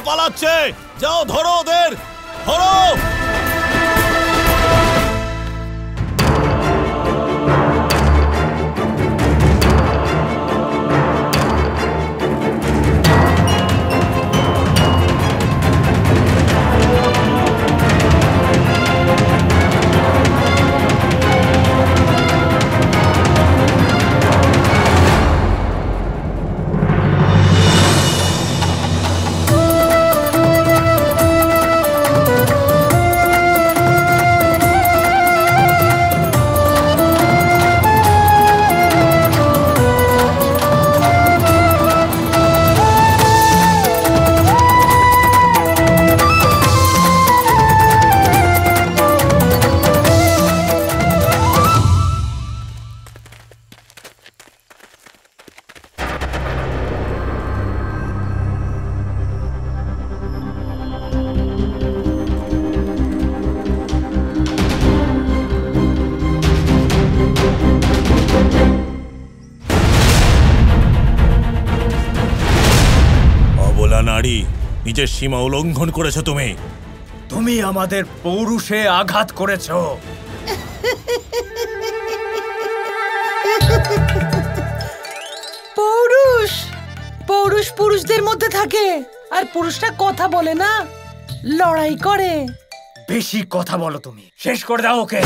পালাচ্ছে, যাও ধরো ওদের, ধরো। নারী, নিজের সীমা উল্লঙ্ঘন করেছো তুমি। তুমি আমাদের পৌরুষে আঘাত করেছো। পৌরুষ পৌরুষ পুরুষদের মধ্যে থাকে, আর পুরুষরা কথা বলে না, লড়াই করে। বেশি কথা বলো তুমি, শেষ করে দাও ওকে।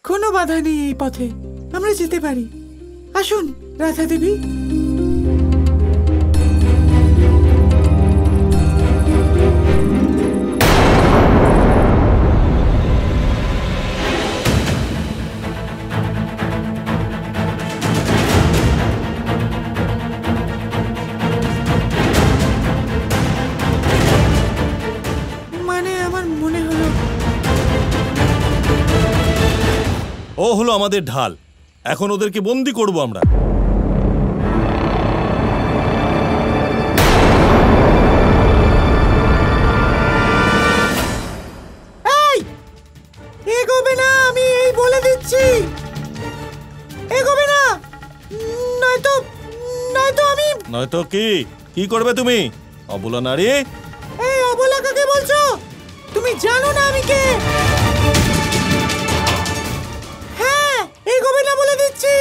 কোনো বাধা নেই এই পথে, আমরা যেতে পারি। আসুন রাধা দেবী। মানে আমার মনে হলো ও হলো আমাদের ঢাল, এখন ওদেরকে বন্দি করব আমরা। এই এগোবে না, আমি এই বলে দিচ্ছি, এগোবে না, নয়তো নয়তো কি করবে তুমি অবলা নারী? এই অবলা কাকে বলছো? তুমি জানো না আমি কে? এগোবে না বলে দিচ্ছি।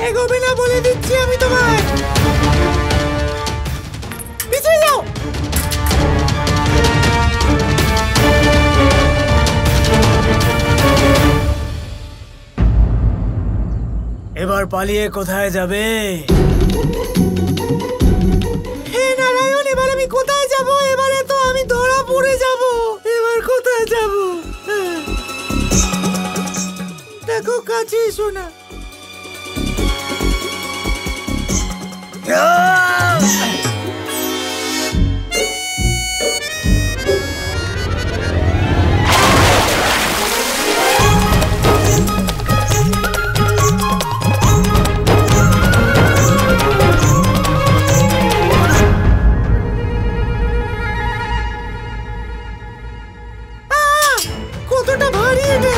এগোবে না বলে দিচ্ছি আমি তোমায়, পিছিয়ে যাও। এবার পালিয়ে কোথায় যাবে? হে নারায়ণ, এবার আমি কোথায় যাব? এবারে তো আমি ধরা পড়ে যাব। এবার কোথায় যাব? দেখো কাছে এসো না। কতটা ভারী এটা।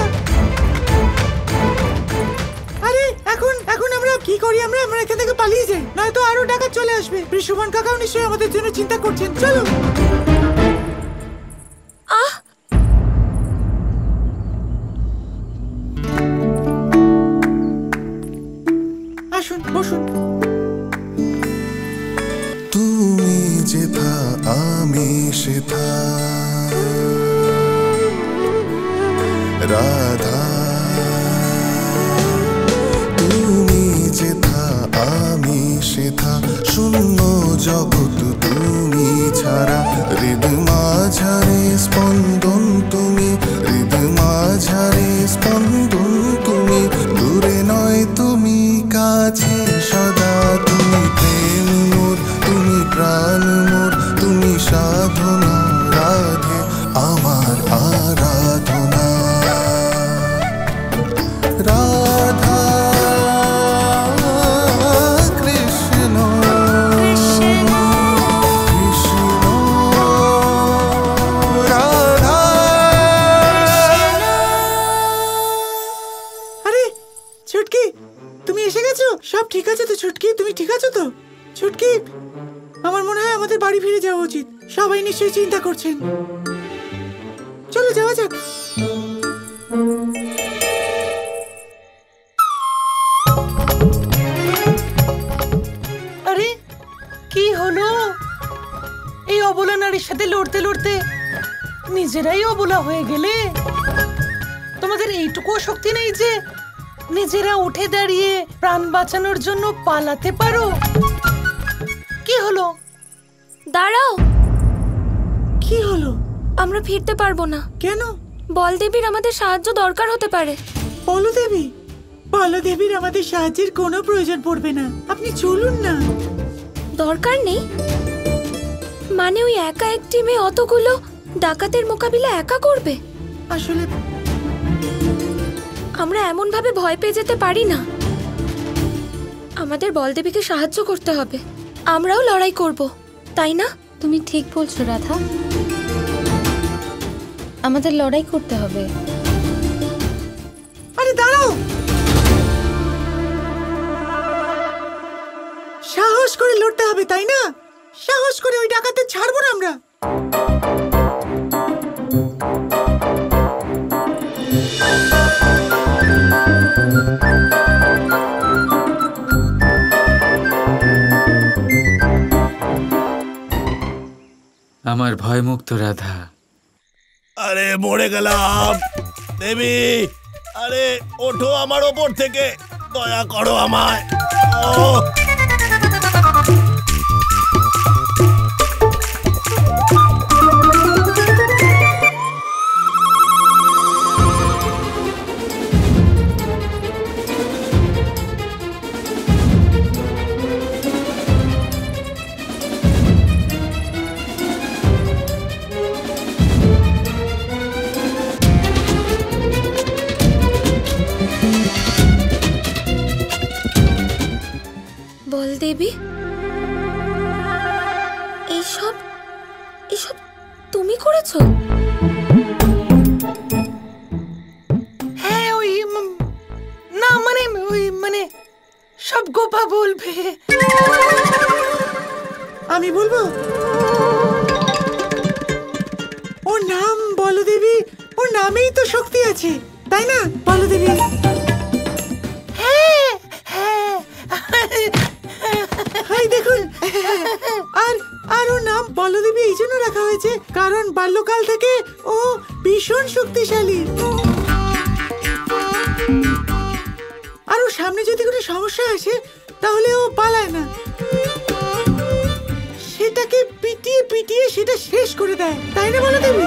আরে এখন এখন আমরা কি করি? আমরা আমরা এখান থেকে পালিয়ে যাই, নয়তো আরো ডাকাত চলে আসবে। বৃষভান কাকাও নিশ্চয়ই আমাদের জন্য চিন্তা করছেন। চলো। আসুন, বসুন। তুমি যেথা আমি সেথা, রাধা তুমি যেথা আমি সেথা, শূন্য জগৎ তুমি ছাড়া। হৃদ মাঝারে স্পন্দন তুমি, হৃদ মাঝারে স্পন্দন তুমি। দূরে নয় তুমি কাছে সদা, তুমি প্রেম মোর, তুমি প্রাণ মোর, তুমি সাধনা রাধে আমার আরাধনা। রাধা কৃষ্ণ কৃষ্ণ রাধা। আরে ছুটকি, তুমি এসে গেছো? সব ঠিক আছে তো ছুটকি? তুমি ঠিক আছো তো ছুটকি? আমার মনে হয় আমাদের বাড়ি ফিরে যাওয়া উচিত। সবাই নিশ্চয়ই চিন্তা করছেন। চলো যাওয়া যাক। আরে কি হলো? এই অবলা নারীর সাথে লড়তে লড়তে নিজেরাই অবলা হয়ে গেলে? তোমাদের এইটুকু শক্তি নেই যে নিজেরা উঠে দাঁড়িয়ে প্রাণ বাঁচানোর জন্য পালাতে পারো? কি হলো? দাঁড়াও, কি হলো? আমরা ফিরতে পারবো না। কেন? বলদেবীর আমাদের সাহায্য দরকার হতে পারে। বলদেবী? বলদেবীর আমাদের সাহায্যের কোনো প্রয়োজন পড়বে না। আপনি চলুন না। দরকার নেই মানে ওই একা একটি মেয়ে অতগুলো ডাকাতের মোকাবিলা একা করবে? আসলে আমরা এমন ভাবে ভয় পেয়ে যেতে পারি না। আমাদের বলদেবীকে সাহায্য করতে হবে। আমরাও লড়াই করব, তাই না? তুমি ঠিক বলছো রাধা, আমাদের লড়াই করতে হবে। আরে দাঁড়াও, সাহস করে লড়তে হবে, তাই না? সাহস করে ওই ডাকাতদের ছাড়বো না আমরা। আমার ভয়মুক্ত রাধা। আরে মরে গেলাম দেবী, আরে ওঠো আমার ওপর থেকে, দয়া করো আমায়। ও বলদেবী, এইসব এসব তুমি করেছো? হ্যাঁ, ওই না মানে ওই মানে সব গোপা বলবে। আমি বলবো? ওর নাম বলদেবী, ওর নামেই তো শক্তি আছে, তাই না বলদেবী? হ্যাঁ হ্যাঁ, হাই দেখুন। আর আর ওর নাম বলদেবী এই জন্য রাখা হয়েছে কারণ বাল্যকাল থেকে ও ভীষণ শক্তিশালী। আর ওর সামনে যদি কোনো সমস্যা আসে তাহলে ও পালায় না, সেটাকে পিটিয়ে পিটিয়ে সেটা শেষ করে দেয়, তাই না বলদেবী?